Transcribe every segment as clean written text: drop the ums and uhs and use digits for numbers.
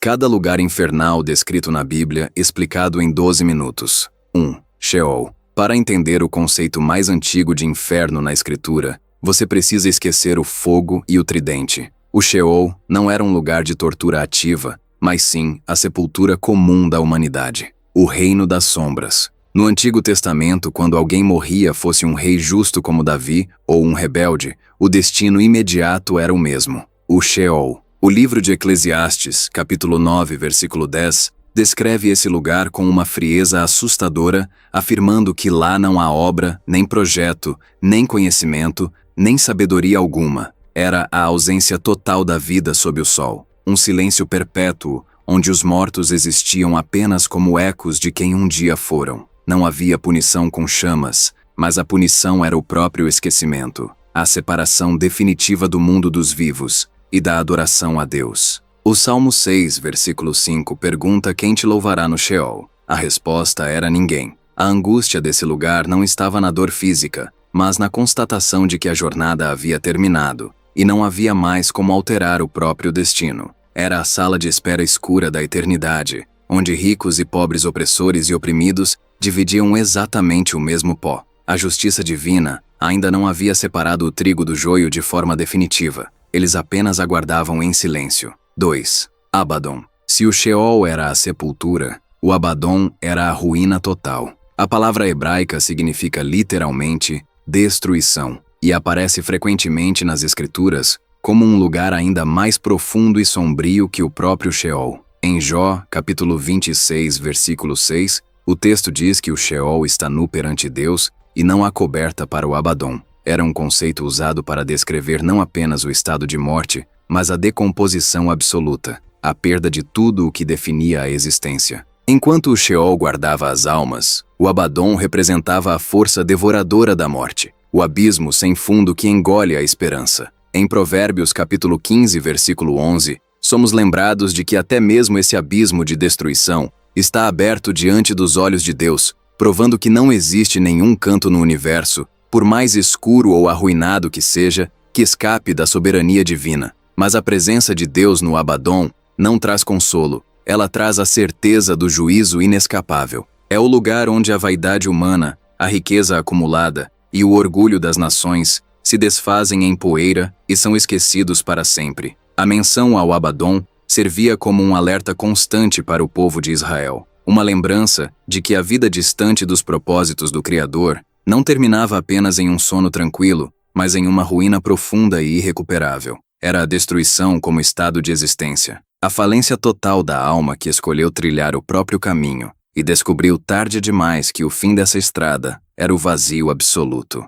Cada lugar infernal descrito na Bíblia explicado em 12 minutos. 1. Sheol. Para entender o conceito mais antigo de inferno na Escritura, você precisa esquecer o fogo e o tridente. O Sheol não era um lugar de tortura ativa, mas sim a sepultura comum da humanidade. O reino das sombras. No Antigo Testamento, quando alguém morria, fosse um rei justo como Davi ou um rebelde, o destino imediato era o mesmo: o Sheol. O livro de Eclesiastes, capítulo 9, versículo 10, descreve esse lugar com uma frieza assustadora, afirmando que lá não há obra, nem projeto, nem conhecimento, nem sabedoria alguma. Era a ausência total da vida sob o sol, um silêncio perpétuo, onde os mortos existiam apenas como ecos de quem um dia foram. Não havia punição com chamas, mas a punição era o próprio esquecimento, a separação definitiva do mundo dos vivos e da adoração a Deus. O Salmo 6, versículo 5 pergunta quem te louvará no Sheol. A resposta era ninguém. A angústia desse lugar não estava na dor física, mas na constatação de que a jornada havia terminado, e não havia mais como alterar o próprio destino. Era a sala de espera escura da eternidade, onde ricos e pobres, opressores e oprimidos dividiam exatamente o mesmo pó. A justiça divina ainda não havia separado o trigo do joio de forma definitiva. Eles apenas aguardavam em silêncio. 2. Abaddon. Se o Sheol era a sepultura, o Abaddon era a ruína total. A palavra hebraica significa literalmente destruição e aparece frequentemente nas Escrituras como um lugar ainda mais profundo e sombrio que o próprio Sheol. Em Jó, capítulo 26, versículo 6, o texto diz que o Sheol está nu perante Deus e não há coberta para o Abaddon. Era um conceito usado para descrever não apenas o estado de morte, mas a decomposição absoluta, a perda de tudo o que definia a existência. Enquanto o Sheol guardava as almas, o Abaddon representava a força devoradora da morte, o abismo sem fundo que engole a esperança. Em Provérbios capítulo 15, versículo 11, somos lembrados de que até mesmo esse abismo de destruição está aberto diante dos olhos de Deus, provando que não existe nenhum canto no universo, por mais escuro ou arruinado que seja, que escape da soberania divina. Mas a presença de Deus no Abaddon não traz consolo, ela traz a certeza do juízo inescapável. É o lugar onde a vaidade humana, a riqueza acumulada e o orgulho das nações se desfazem em poeira e são esquecidos para sempre. A menção ao Abaddon servia como um alerta constante para o povo de Israel, uma lembrança de que a vida distante dos propósitos do Criador não terminava apenas em um sono tranquilo, mas em uma ruína profunda e irrecuperável. Era a destruição como estado de existência, a falência total da alma que escolheu trilhar o próprio caminho e descobriu tarde demais que o fim dessa estrada era o vazio absoluto.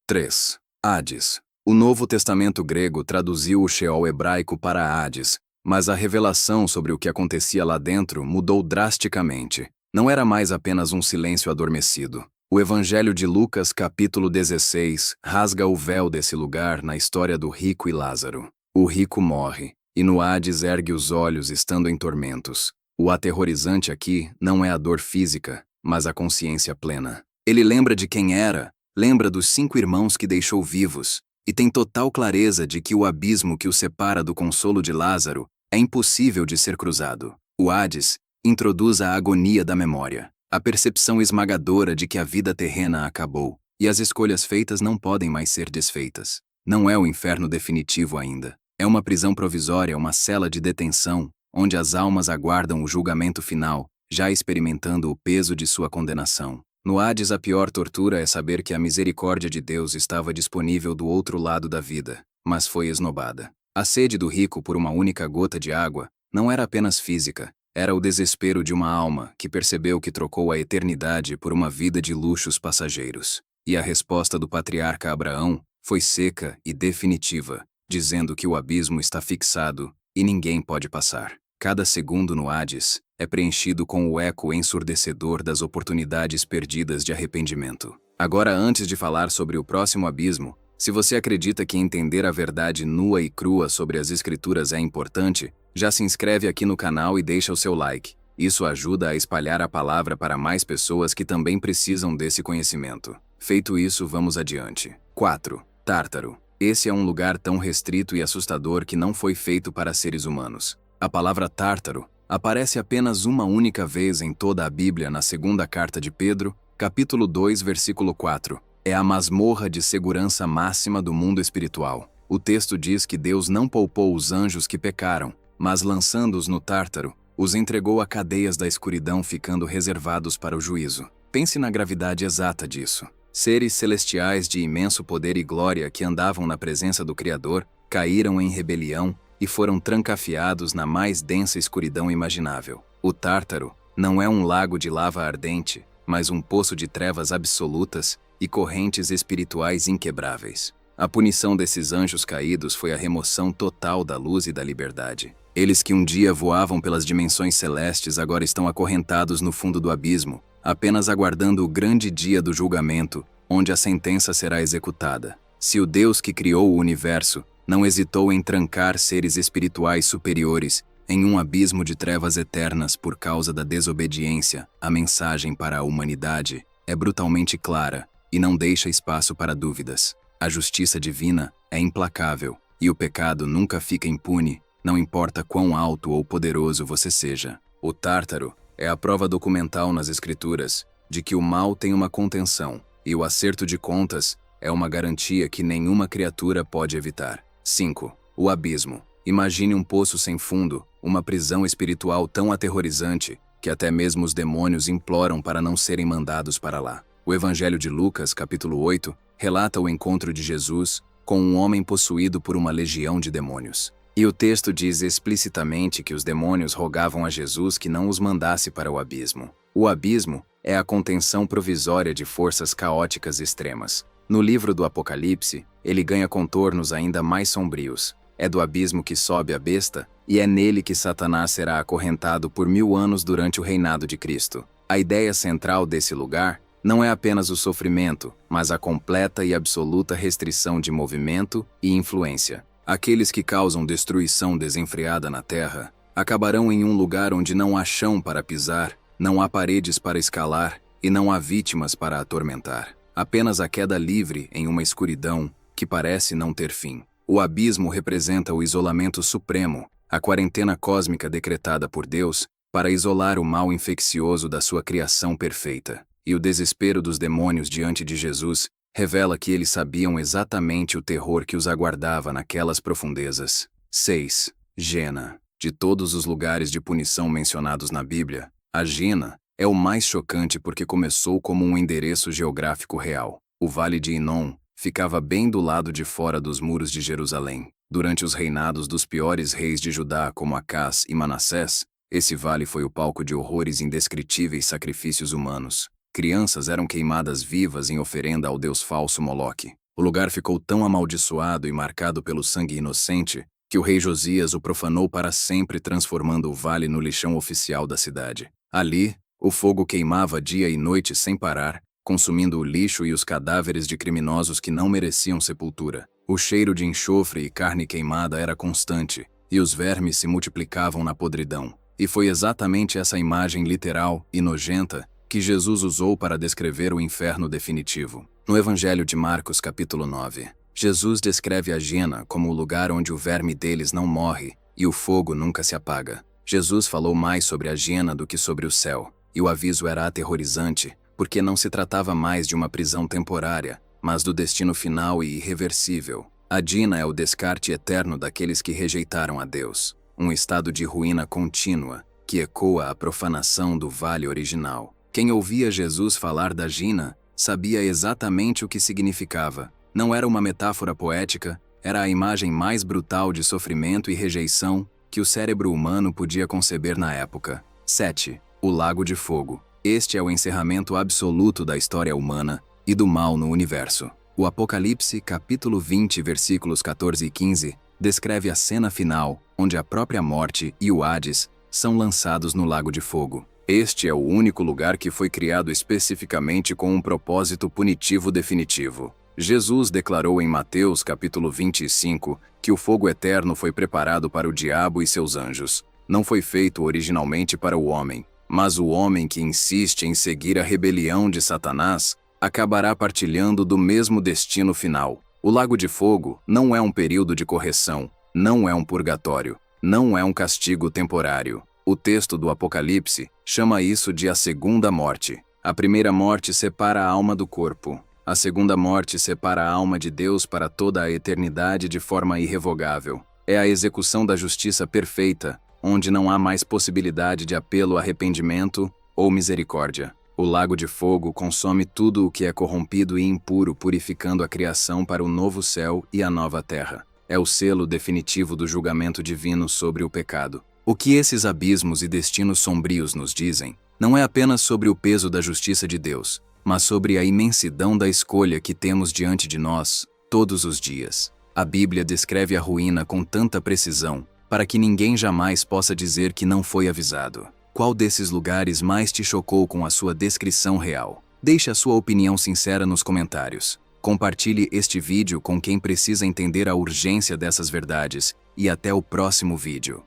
3. Hades. O Novo Testamento grego traduziu o Sheol hebraico para Hades, mas a revelação sobre o que acontecia lá dentro mudou drasticamente. Não era mais apenas um silêncio adormecido. O Evangelho de Lucas, capítulo 16, rasga o véu desse lugar na história do rico e Lázaro. O rico morre, e no Hades ergue os olhos estando em tormentos. O aterrorizante aqui não é a dor física, mas a consciência plena. Ele lembra de quem era, lembra dos 5 irmãos que deixou vivos, e tem total clareza de que o abismo que o separa do consolo de Lázaro é impossível de ser cruzado. O Hades introduz a agonia da memória, a percepção esmagadora de que a vida terrena acabou, e as escolhas feitas não podem mais ser desfeitas. Não é o inferno definitivo ainda. É uma prisão provisória, uma cela de detenção, onde as almas aguardam o julgamento final, já experimentando o peso de sua condenação. No Hades, a pior tortura é saber que a misericórdia de Deus estava disponível do outro lado da vida, mas foi esnobada. A sede do rico por uma única gota de água não era apenas física, era o desespero de uma alma que percebeu que trocou a eternidade por uma vida de luxos passageiros. E a resposta do patriarca Abraão foi seca e definitiva, dizendo que o abismo está fixado e ninguém pode passar. Cada segundo no Hades é preenchido com o eco ensurdecedor das oportunidades perdidas de arrependimento. Agora, antes de falar sobre o próximo abismo, se você acredita que entender a verdade nua e crua sobre as Escrituras é importante, já se inscreve aqui no canal e deixa o seu like. Isso ajuda a espalhar a palavra para mais pessoas que também precisam desse conhecimento. Feito isso, vamos adiante. 4. Tártaro. Esse é um lugar tão restrito e assustador que não foi feito para seres humanos. A palavra Tártaro aparece apenas uma única vez em toda a Bíblia na segunda carta de Pedro, capítulo 2, versículo 4. É a masmorra de segurança máxima do mundo espiritual. O texto diz que Deus não poupou os anjos que pecaram, mas lançando-os no Tártaro, os entregou a cadeias da escuridão, ficando reservados para o juízo. Pense na gravidade exata disso. Seres celestiais de imenso poder e glória que andavam na presença do Criador, caíram em rebelião e foram trancafiados na mais densa escuridão imaginável. O Tártaro não é um lago de lava ardente, mas um poço de trevas absolutas e correntes espirituais inquebráveis. A punição desses anjos caídos foi a remoção total da luz e da liberdade. Eles que um dia voavam pelas dimensões celestes agora estão acorrentados no fundo do abismo, apenas aguardando o grande dia do julgamento, onde a sentença será executada. Se o Deus que criou o universo não hesitou em trancar seres espirituais superiores em um abismo de trevas eternas por causa da desobediência, a mensagem para a humanidade é brutalmente clara e não deixa espaço para dúvidas. A justiça divina é implacável e o pecado nunca fica impune, não importa quão alto ou poderoso você seja. O Tártaro é a prova documental nas Escrituras de que o mal tem uma contenção e o acerto de contas é uma garantia que nenhuma criatura pode evitar. 5. O abismo. Imagine um poço sem fundo, uma prisão espiritual tão aterrorizante que até mesmo os demônios imploram para não serem mandados para lá. O Evangelho de Lucas, capítulo 8, relata o encontro de Jesus com um homem possuído por uma legião de demônios. E o texto diz explicitamente que os demônios rogavam a Jesus que não os mandasse para o abismo. O abismo é a contenção provisória de forças caóticas extremas. No livro do Apocalipse, ele ganha contornos ainda mais sombrios. É do abismo que sobe a besta, e é nele que Satanás será acorrentado por 1000 anos durante o reinado de Cristo. A ideia central desse lugar não é apenas o sofrimento, mas a completa e absoluta restrição de movimento e influência. Aqueles que causam destruição desenfreada na terra acabarão em um lugar onde não há chão para pisar, não há paredes para escalar e não há vítimas para atormentar. Apenas a queda livre em uma escuridão que parece não ter fim. O abismo representa o isolamento supremo, a quarentena cósmica decretada por Deus para isolar o mal infeccioso da sua criação perfeita. E o desespero dos demônios diante de Jesus revela que eles sabiam exatamente o terror que os aguardava naquelas profundezas. 6. Gena. De todos os lugares de punição mencionados na Bíblia, a Gena é o mais chocante porque começou como um endereço geográfico real. O Vale de Inom ficava bem do lado de fora dos muros de Jerusalém. Durante os reinados dos piores reis de Judá como Acás e Manassés, esse vale foi o palco de horrores indescritíveis sacrifícios humanos. Crianças eram queimadas vivas em oferenda ao deus falso Moloque. O lugar ficou tão amaldiçoado e marcado pelo sangue inocente que o rei Josias o profanou para sempre, transformando o vale no lixão oficial da cidade. Ali, o fogo queimava dia e noite sem parar, consumindo o lixo e os cadáveres de criminosos que não mereciam sepultura. O cheiro de enxofre e carne queimada era constante, e os vermes se multiplicavam na podridão. E foi exatamente essa imagem literal e nojenta que Jesus usou para descrever o inferno definitivo. No Evangelho de Marcos, capítulo 9, Jesus descreve a Gena como o lugar onde o verme deles não morre e o fogo nunca se apaga. Jesus falou mais sobre a Gena do que sobre o céu, e o aviso era aterrorizante, porque não se tratava mais de uma prisão temporária, mas do destino final e irreversível. A Gena é o descarte eterno daqueles que rejeitaram a Deus, um estado de ruína contínua que ecoa a profanação do vale original. Quem ouvia Jesus falar da Gena sabia exatamente o que significava. Não era uma metáfora poética, era a imagem mais brutal de sofrimento e rejeição que o cérebro humano podia conceber na época. 7. O Lago de Fogo. Este é o encerramento absoluto da história humana e do mal no universo. O Apocalipse, capítulo 20, versículos 14 e 15, descreve a cena final, onde a própria morte e o Hades são lançados no Lago de Fogo. Este é o único lugar que foi criado especificamente com um propósito punitivo definitivo. Jesus declarou em Mateus capítulo 25 que o fogo eterno foi preparado para o diabo e seus anjos. Não foi feito originalmente para o homem, mas o homem que insiste em seguir a rebelião de Satanás acabará partilhando do mesmo destino final. O Lago de Fogo não é um período de correção, não é um purgatório. Não é um castigo temporário. O texto do Apocalipse chama isso de a segunda morte. A primeira morte separa a alma do corpo. A segunda morte separa a alma de Deus para toda a eternidade de forma irrevogável. É a execução da justiça perfeita, onde não há mais possibilidade de apelo a arrependimento ou misericórdia. O lago de fogo consome tudo o que é corrompido e impuro, purificando a criação para o novo céu e a nova terra. É o selo definitivo do julgamento divino sobre o pecado. O que esses abismos e destinos sombrios nos dizem não é apenas sobre o peso da justiça de Deus, mas sobre a imensidão da escolha que temos diante de nós todos os dias. A Bíblia descreve a ruína com tanta precisão para que ninguém jamais possa dizer que não foi avisado. Qual desses lugares mais te chocou com a sua descrição real? Deixe a sua opinião sincera nos comentários. Compartilhe este vídeo com quem precisa entender a urgência dessas verdades e até o próximo vídeo.